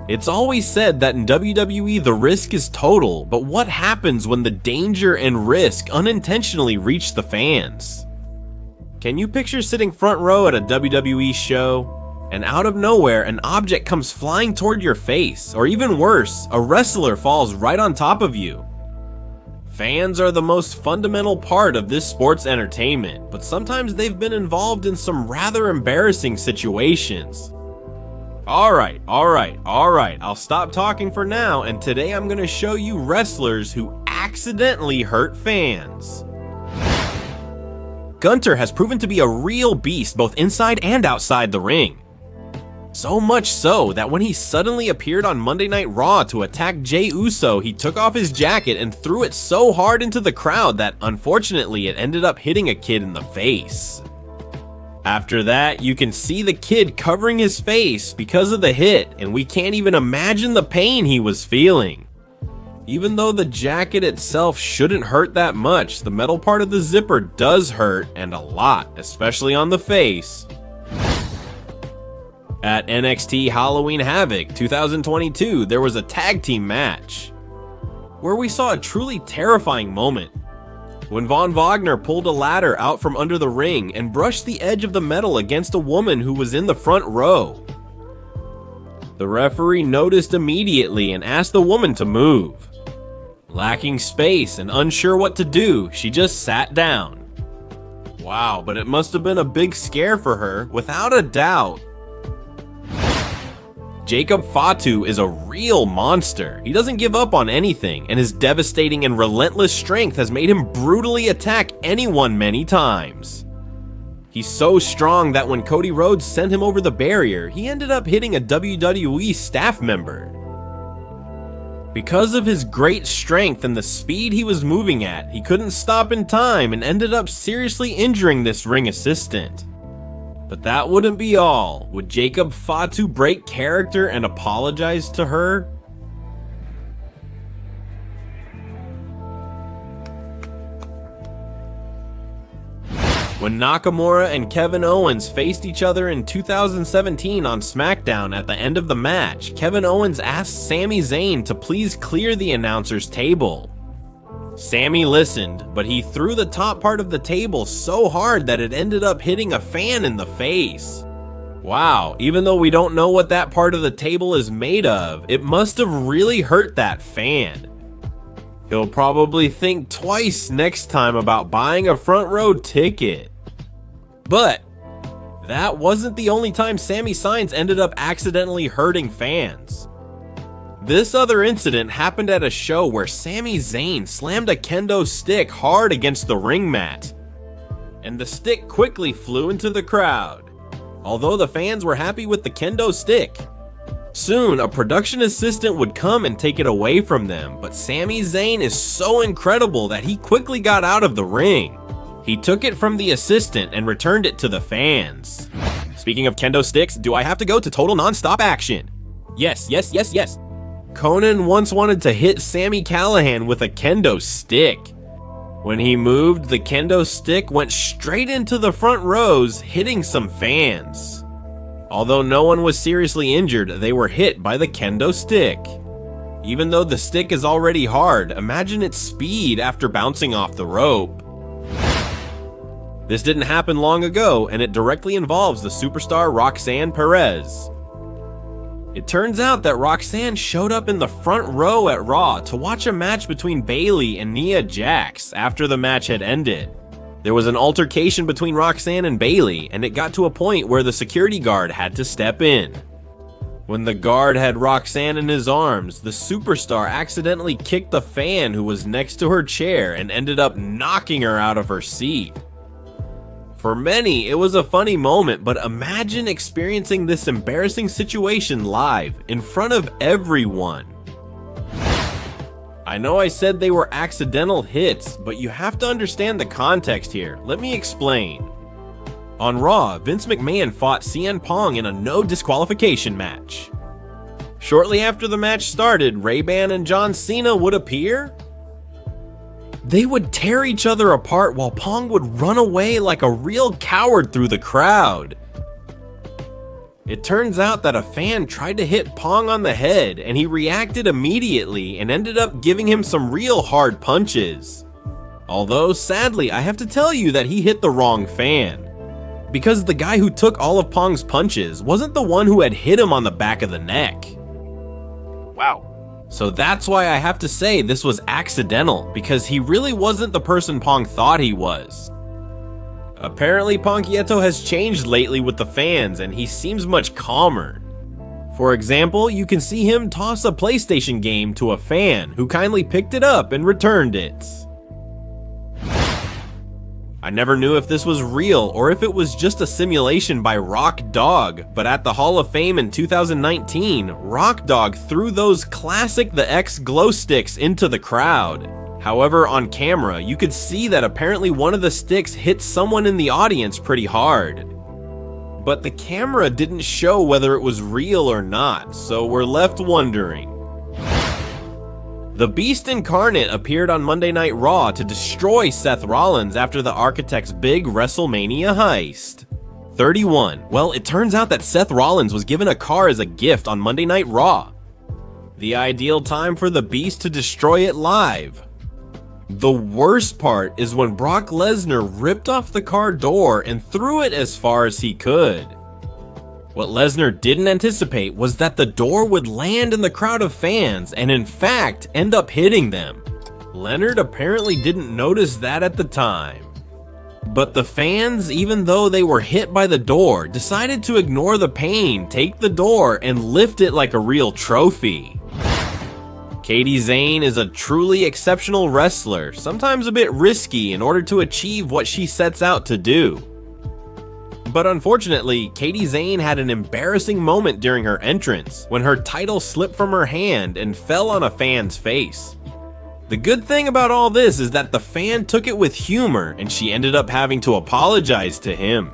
It's always said that in WWE the risk is total, but what happens when the danger and risk unintentionally reach the fans? Can you picture sitting front row at a WWE show, and out of nowhere an object comes flying toward your face, or even worse, a wrestler falls right on top of you? Fans are the most fundamental part of this sports entertainment, but sometimes they've been involved in some rather embarrassing situations. Alright, I'll stop talking for now, and today I'm gonna show you wrestlers who accidentally hurt fans. Gunter has proven to be a real beast both inside and outside the ring. So much so that when he suddenly appeared on Monday Night Raw to attack Jey Uso, he took off his jacket and threw it so hard into the crowd that unfortunately it ended up hitting a kid in the face. After that, you can see the kid covering his face because of the hit, and we can't even imagine the pain he was feeling. Even though the jacket itself shouldn't hurt that much, the metal part of the zipper does hurt, and a lot, especially on the face. At NXT Halloween Havoc 2022, there was a tag team match, where we saw a truly terrifying moment. When Von Wagner pulled a ladder out from under the ring and brushed the edge of the metal against a woman who was in the front row. The referee noticed immediately and asked the woman to move. Lacking space and unsure what to do, she just sat down. Wow, but it must have been a big scare for her, without a doubt. Jacob Fatu is a real monster. He doesn't give up on anything, and his devastating and relentless strength has made him brutally attack anyone many times. He's so strong that when Cody Rhodes sent him over the barrier, he ended up hitting a WWE staff member. Because of his great strength and the speed he was moving at, he couldn't stop in time and ended up seriously injuring this ring assistant. But that wouldn't be all. Would Jacob Fatu break character and apologize to her? When Nakamura and Kevin Owens faced each other in 2017 on SmackDown, at the end of the match, Kevin Owens asked Sami Zayn to please clear the announcer's table. Sami listened, but he threw the top part of the table so hard that it ended up hitting a fan in the face. Wow, even though we don't know what that part of the table is made of, it must have really hurt that fan. He'll probably think twice next time about buying a front row ticket. But that wasn't the only time Sami Zayn ended up accidentally hurting fans. This other incident happened at a show where Sami Zayn slammed a kendo stick hard against the ring mat, and the stick quickly flew into the crowd, although the fans were happy with the kendo stick. Soon, a production assistant would come and take it away from them, but Sami Zayn is so incredible that he quickly got out of the ring. He took it from the assistant and returned it to the fans. Speaking of kendo sticks, do I have to go to total non-stop action? Yes. Conan once wanted to hit Sami Callihan with a kendo stick. When he moved, the kendo stick went straight into the front rows, hitting some fans. Although no one was seriously injured, they were hit by the kendo stick. Even though the stick is already hard, imagine its speed after bouncing off the rope. This didn't happen long ago, and it directly involves the superstar Roxanne Pérez. It turns out that Roxanne showed up in the front row at Raw to watch a match between Bayley and Nia Jax after the match had ended. There was an altercation between Roxanne and Bayley, and it got to a point where the security guard had to step in. When the guard had Roxanne in his arms, the superstar accidentally kicked the fan who was next to her chair and ended up knocking her out of her seat. For many, it was a funny moment, but imagine experiencing this embarrassing situation live, in front of everyone. I know I said they were accidental hits, but you have to understand the context here. Let me explain. On Raw, Vince McMahon fought CM Punk in a no disqualification match. Shortly after the match started, Ray-Ban and John Cena would appear. They would tear each other apart while Pong would run away like a real coward through the crowd. It turns out that a fan tried to hit Pong on the head, and he reacted immediately and ended up giving him some real hard punches. Although, sadly, I have to tell you that he hit the wrong fan, because the guy who took all of Pong's punches wasn't the one who had hit him on the back of the neck. Wow. So that's why I have to say this was accidental, because he really wasn't the person Pong thought he was. Apparently, Ponkietto has changed lately with the fans, and he seems much calmer. For example, you can see him toss a PlayStation game to a fan who kindly picked it up and returned it. I never knew if this was real or if it was just a simulation by Rock Dog, but at the Hall of Fame in 2019, Rock Dog threw those classic The X glow sticks into the crowd. However, on camera, you could see that apparently one of the sticks hit someone in the audience pretty hard. But the camera didn't show whether it was real or not, so we're left wondering. The Beast Incarnate appeared on Monday Night Raw to destroy Seth Rollins after the Architect's big WrestleMania heist. 31. Well, it turns out that Seth Rollins was given a car as a gift on Monday Night Raw. The ideal time for the Beast to destroy it live. The worst part is when Brock Lesnar ripped off the car door and threw it as far as he could. What Lesnar didn't anticipate was that the door would land in the crowd of fans and in fact end up hitting them. Leonard apparently didn't notice that at the time. But the fans, even though they were hit by the door, decided to ignore the pain, take the door, and lift it like a real trophy. Katie Zayn is a truly exceptional wrestler, sometimes a bit risky in order to achieve what she sets out to do. But unfortunately, Katie Zayn had an embarrassing moment during her entrance, when her title slipped from her hand and fell on a fan's face. The good thing about all this is that the fan took it with humor and she ended up having to apologize to him.